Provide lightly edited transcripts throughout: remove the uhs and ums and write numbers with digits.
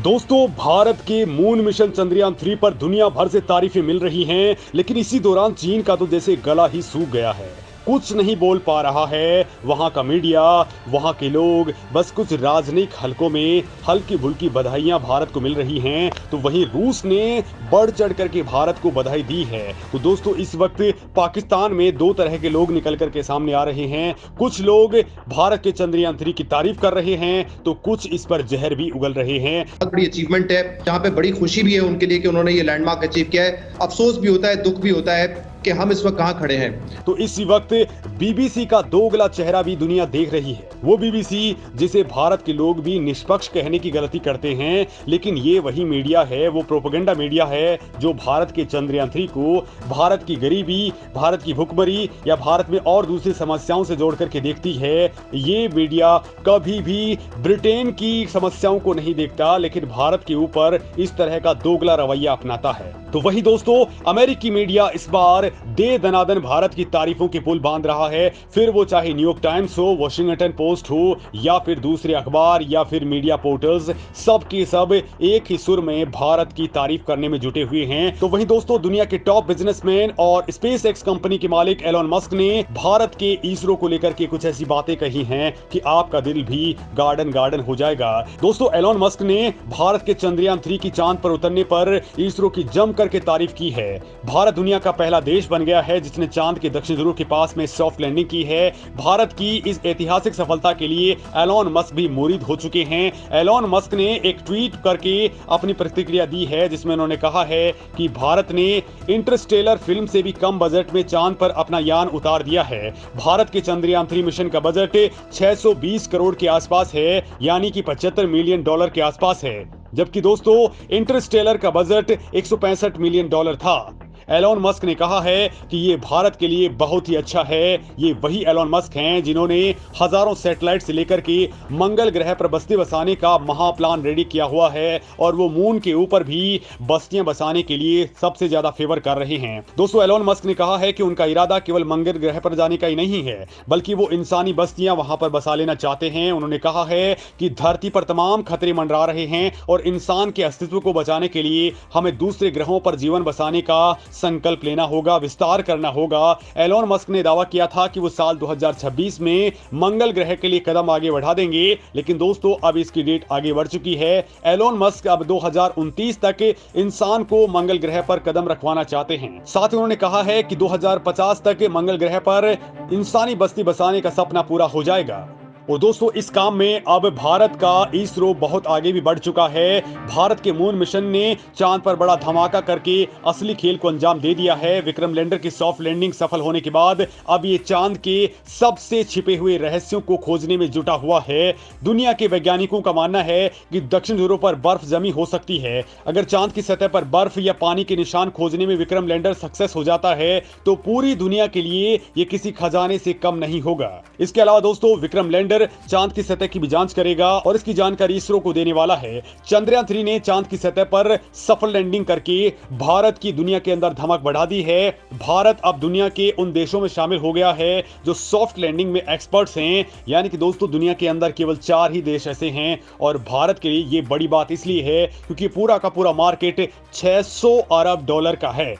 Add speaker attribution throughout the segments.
Speaker 1: दोस्तों, भारत के moon mission Chandrayaan 3 पर दुनिया भर से तारीफें मिल रही हैं, लेकिन इसी दौरान चीन का तो जैसे गला ही सूख गया है। कुछ नहीं बोल पा रहा है वहां का मीडिया, वहां के लोग। बस कुछ राजनीतिक हलकों में हल्की फुल्की बधाइयां भारत को मिल रही हैं, तो वहीं रूस ने बढ़ चढ़ करके भारत को बधाई दी है। तो दोस्तों, इस वक्त पाकिस्तान में दो तरह के लोग निकल करके सामने आ रहे हैं। कुछ लोग भारत के चंद्रयान 3 की तारीफ कर रहे हैं, तो कुछ इस पर जहर भी उगल रहे हैं।
Speaker 2: बहुत बड़ी अचीवमेंट है, जहां पे बड़ी खुशी भी है उनके लिए कि उन्होंने ये लैंडमार्क अचीव किया है। अफसोस भी होता है, दुख भी होता है कि हम इस वक्त कहां खड़े हैं।
Speaker 1: तो इसी वक्त बीबीसी का दोगला चेहरा भी दुनिया देख रही है। वो बीबीसी जिसे भारत के लोग भी निष्पक्ष कहने की गलती करते हैं, लेकिन ये वही मीडिया है, वो प्रोपेगेंडा मीडिया है जो भारत के चंद्रयान 3 को भारत की गरीबी, भारत की भुखमरी या भारत में और दूसरी समस्याओं से जोड़ करके देखती है। ये मीडिया कभी भी ब्रिटेन की समस्याओं को नहीं देखता, लेकिन भारत के ऊपर इस तरह का दोगला रवैया अपनाता है। तो वही दोस्तों, अमेरिकी मीडिया इस बार दे दनादन भारत की तारीफों के पुल बांध रहा है। फिर वो चाहे न्यूयॉर्क टाइम्स हो, वॉशिंगटन पोस्ट हो, या फिर दूसरे अखबार या फिर मीडिया पोर्टल्स, सब के सब एक ही सुर में भारत की तारीफ करने में जुटे हुए हैं। तो वही दोस्तों, दुनिया के टॉप बिजनेसमैन और स्पेस एक्स कंपनी के मालिक एलोन मस्क ने भारत के इसरो को लेकर के कुछ ऐसी बातें कही हैं कि आपका दिल भी गार्डन गार्डन हो जाएगा। दोस्तों, एलोन मस्क ने भारत के चंद्रयान 3 की चांद पर उतरने पर इसरो की जम करके तारीफ की है। भारत दुनिया का पहला देश बन गया है जिसने चांद के दक्षिण ध्रुव के पास में सॉफ्ट लैंडिंग की है। भारत की इस ऐतिहासिक सफलता के लिए एलोन मस्क भी मुरीद हो चुके हैं। एलोन मस्क ने एक ट्वीट करके अपनी प्रतिक्रिया दी है, जिसमें उन्होंने कहा है कि भारत ने इंटरस्टेलर फिल्म से भी कम बजट में चांद पर अपना यान उतार दिया है। भारत के चंद्रयान 3 मिशन का बजट 620 करोड़ के आसपास है, यानी कि $75 मिलियन के आसपास है, जबकि दोस्तों इंटरस्टेलर का बजट $165 मिलियन था। एलोन मस्क ने कहा है कि ये भारत के लिए बहुत ही अच्छा है। ये वही एलोन मस्क हैं जिन्होंने हजारों सैटेलाइट से लेकर के मंगल ग्रह पर बस्ती बसाने का महाप्लान रेडी किया हुआ है, और वो मून के ऊपर भी बस्तियां बसाने के लिए सबसे ज्यादा फेवर कर रहे हैं। दोस्तों, एलोन मस्क ने कहा है कि उनका इरादा केवल मंगल ग्रह पर जाने का ही नहीं है, बल्कि वो इंसानी बस्तियां वहां पर बसा लेना चाहते हैं। उन्होंने कहा है कि धरती पर तमाम खतरे मंडरा रहे हैं और इंसान के अस्तित्व को बचाने के लिए हमें दूसरे ग्रहों पर जीवन बसाने का संकल्प लेना होगा, विस्तार करना होगा। एलोन मस्क ने दावा किया था कि वो साल 2026 में मंगल ग्रह के लिए कदम आगे बढ़ा देंगे, लेकिन दोस्तों अब इसकी डेट आगे बढ़ चुकी है। एलोन मस्क अब 2029 तक इंसान को मंगल ग्रह पर कदम रखवाना चाहते हैं। साथ ही उन्होंने कहा है कि 2050 तक मंगल ग्रह पर इंसानी बस्ती बसाने का सपना पूरा हो जाएगा। और दोस्तों, इस काम में अब भारत का इसरो बहुत आगे भी बढ़ चुका है। भारत के मून मिशन ने चांद पर बड़ा धमाका करके असली खेल को अंजाम दे दिया है। विक्रम लैंडर की सॉफ्ट लैंडिंग सफल होने के बाद अब ये चांद के सबसे छिपे हुए रहस्यों को खोजने में जुटा हुआ है। दुनिया के वैज्ञानिकों का मानना है कि दक्षिण ध्रुव पर बर्फ जमी हो सकती है। अगर चांद की सतह पर बर्फ या पानी के निशान खोजने में विक्रम लैंडर सक्सेस हो जाता है, तो पूरी दुनिया के लिए ये किसी खजाने से कम नहीं होगा। इसके अलावा दोस्तों, विक्रम लैंडर चांद की सतह की भी जांच करेगा और इसकी जानकारी इसरो को देने वाला है। चंद्रयान 3 ने चांद की सतह पर सफल लैंडिंग करके भारत की दुनिया के अंदर धमक बढ़ा दी है। भारत अब दुनिया के उन देशों में शामिल हो गया है जो सॉफ्ट लैंडिंग में एक्सपर्ट्स हैं, यानी कि दोस्तों दुनिया के अंदर केवल 4 ही देश ऐसे हैं। और भारत के लिए ये बड़ी बात इसलिए है क्योंकि पूरा का पूरा मार्केट $600 अरब का है,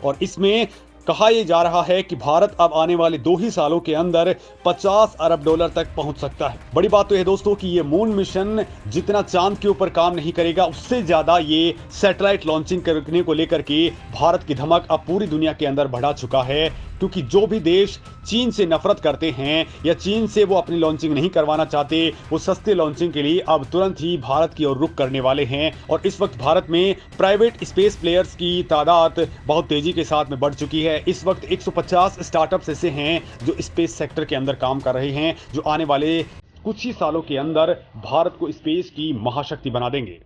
Speaker 1: और इसमें कहा यह जा रहा है कि भारत अब आने वाले 2 ही सालों के अंदर $50 अरब तक पहुंच सकता है। बड़ी बात तो यह दोस्तों कि ये मून मिशन जितना चांद के ऊपर काम नहीं करेगा, उससे ज्यादा ये सैटेलाइट लॉन्चिंग करने को लेकर के भारत की धमक अब पूरी दुनिया के अंदर बढ़ा चुका है। क्योंकि जो भी देश चीन से नफरत करते हैं या चीन से वो अपनी लॉन्चिंग नहीं करवाना चाहते, वो सस्ते लॉन्चिंग के लिए अब तुरंत ही भारत की ओर रुख करने वाले हैं। और इस वक्त भारत में प्राइवेट स्पेस प्लेयर्स की तादाद बहुत तेजी के साथ में बढ़ चुकी है। इस वक्त 150 स्टार्टअप्स ऐसे हैं जो स्पेस सेक्टर के अंदर काम कर रहे हैं, जो आने वाले कुछ ही सालों के अंदर भारत को स्पेस की महाशक्ति बना देंगे।